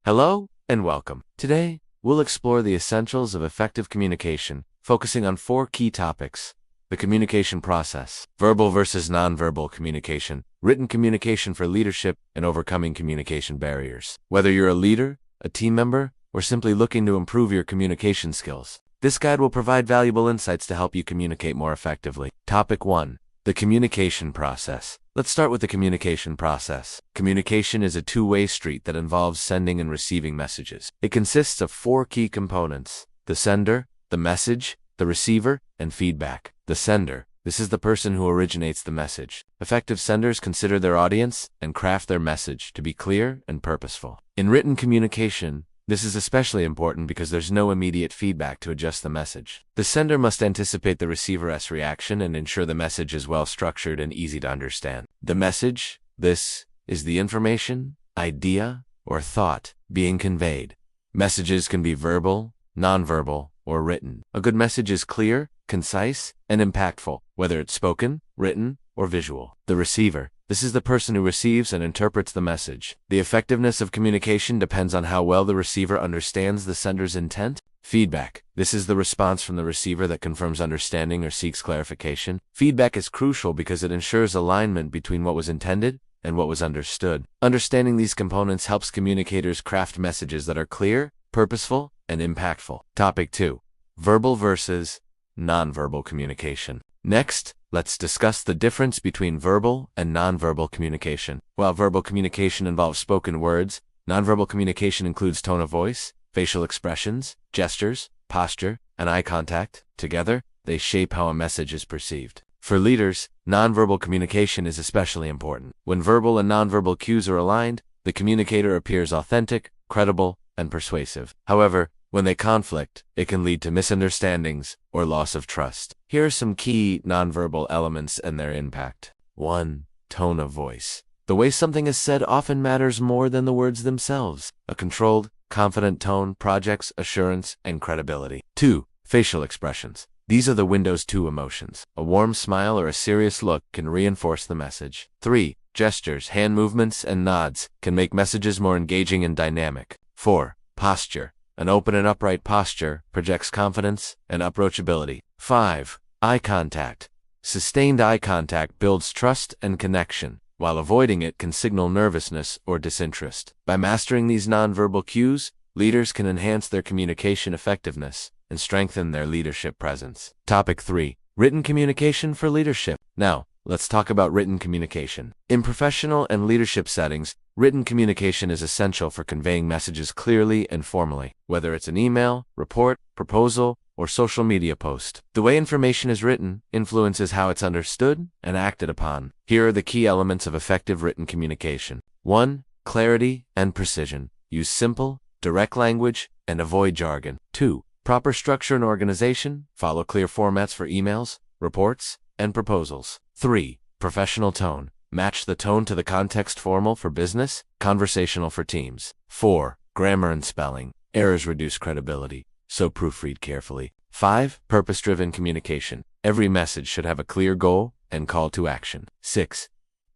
Hello and welcome. Today, we'll explore the essentials of effective communication, focusing on 4 key topics: the communication process, verbal versus nonverbal communication, written communication for leadership, and overcoming communication barriers. Whether you're a leader, a team member, or simply looking to improve your communication skills, this guide will provide valuable insights to help you communicate more effectively. Topic 1. The communication process. Let's start with the communication process. Communication is a two-way street that involves sending and receiving messages. It consists of 4 key components: the sender, the message, the receiver, and feedback. The sender. This is the person who originates the message. Effective senders consider their audience and craft their message to be clear and purposeful. In written communication, this is especially important because there's no immediate feedback to adjust the message. The sender must anticipate the receiver's reaction and ensure the message is well structured and easy to understand. The message. This is the information, idea, or thought being conveyed. Messages can be verbal, nonverbal, or written. A good message is clear, concise, and impactful, whether it's spoken, written, or visual. The receiver. This is the person who receives and interprets the message. The effectiveness of communication depends on how well the receiver understands the sender's intent. Feedback. This is the response from the receiver that confirms understanding or seeks clarification. Feedback is crucial because it ensures alignment between what was intended and what was understood. Understanding these components helps communicators craft messages that are clear, purposeful, and impactful. Topic 2. Verbal versus nonverbal communication. Next, let's discuss the difference between verbal and nonverbal communication. While verbal communication involves spoken words, nonverbal communication includes tone of voice, facial expressions, gestures, posture, and eye contact. Together, they shape how a message is perceived. For leaders, nonverbal communication is especially important. When verbal and nonverbal cues are aligned, the communicator appears authentic, credible, and persuasive. However, when they conflict, it can lead to misunderstandings or loss of trust. Here are some key nonverbal elements and their impact. 1. Tone of voice. The way something is said often matters more than the words themselves. A controlled, confident tone projects assurance and credibility. 2. Facial expressions. These are the windows to emotions. A warm smile or a serious look can reinforce the message. 3. Gestures, hand movements, and nods can make messages more engaging and dynamic. 4. Posture. An open and upright posture projects confidence and approachability. 5. Eye contact. Sustained eye contact builds trust and connection, while avoiding it can signal nervousness or disinterest. By mastering these nonverbal cues, leaders can enhance their communication effectiveness and strengthen their leadership presence. Topic 3. Written communication for leadership. Now, let's talk about written communication. In professional and leadership settings, written communication is essential for conveying messages clearly and formally, whether it's an email, report, proposal, or social media post. The way information is written influences how it's understood and acted upon. Here are the key elements of effective written communication. 1. Clarity and precision. Use simple, direct language and avoid jargon. 2. Proper structure and organization. Follow clear formats for emails, reports, and proposals. 3. Professional tone. Match the tone to the context: formal for business, conversational for teams. 4. Grammar and spelling. Errors reduce credibility, so proofread carefully. 5. Purpose-driven communication. Every message should have a clear goal and call to action. 6.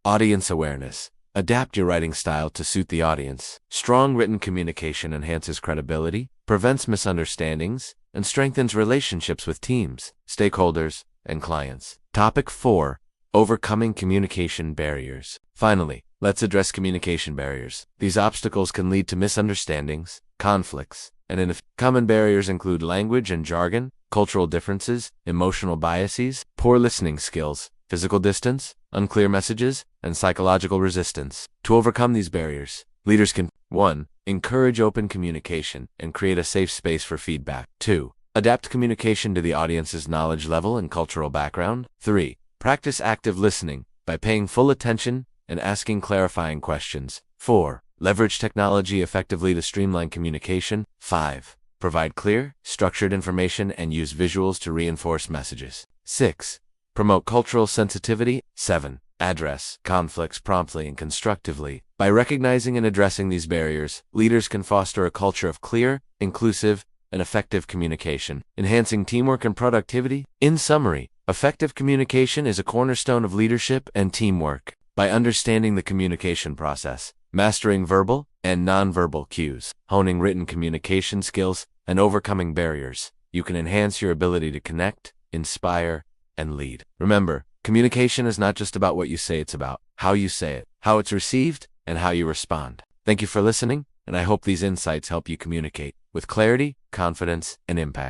Audience awareness. Adapt your writing style to suit the audience. Strong written communication enhances credibility, prevents misunderstandings, and strengthens relationships with teams, stakeholders, and clients. Topic 4. Overcoming communication barriers. Finally, let's address communication barriers. These obstacles can lead to misunderstandings, conflicts, and common barriers include language and jargon, cultural differences, emotional biases, poor listening skills, physical distance, unclear messages, and psychological resistance. To overcome these barriers, leaders can 1. Encourage open communication and create a safe space for feedback. 2. Adapt communication to the audience's knowledge level and cultural background. 3. Practice active listening by paying full attention and asking clarifying questions. 4. Leverage technology effectively to streamline communication. 5. Provide clear, structured information and use visuals to reinforce messages. 6. Promote cultural sensitivity. 7. Address conflicts promptly and constructively. By recognizing and addressing these barriers, leaders can foster a culture of clear, inclusive, and effective communication, enhancing teamwork and productivity. In summary, effective communication is a cornerstone of leadership and teamwork. By understanding the communication process, mastering verbal and nonverbal cues, honing written communication skills, and overcoming barriers, you can enhance your ability to connect, inspire, and lead. Remember, communication is not just about what you say, it's about how you say it, how it's received, and how you respond. Thank you for listening, and I hope these insights help you communicate with clarity, confidence, and impact.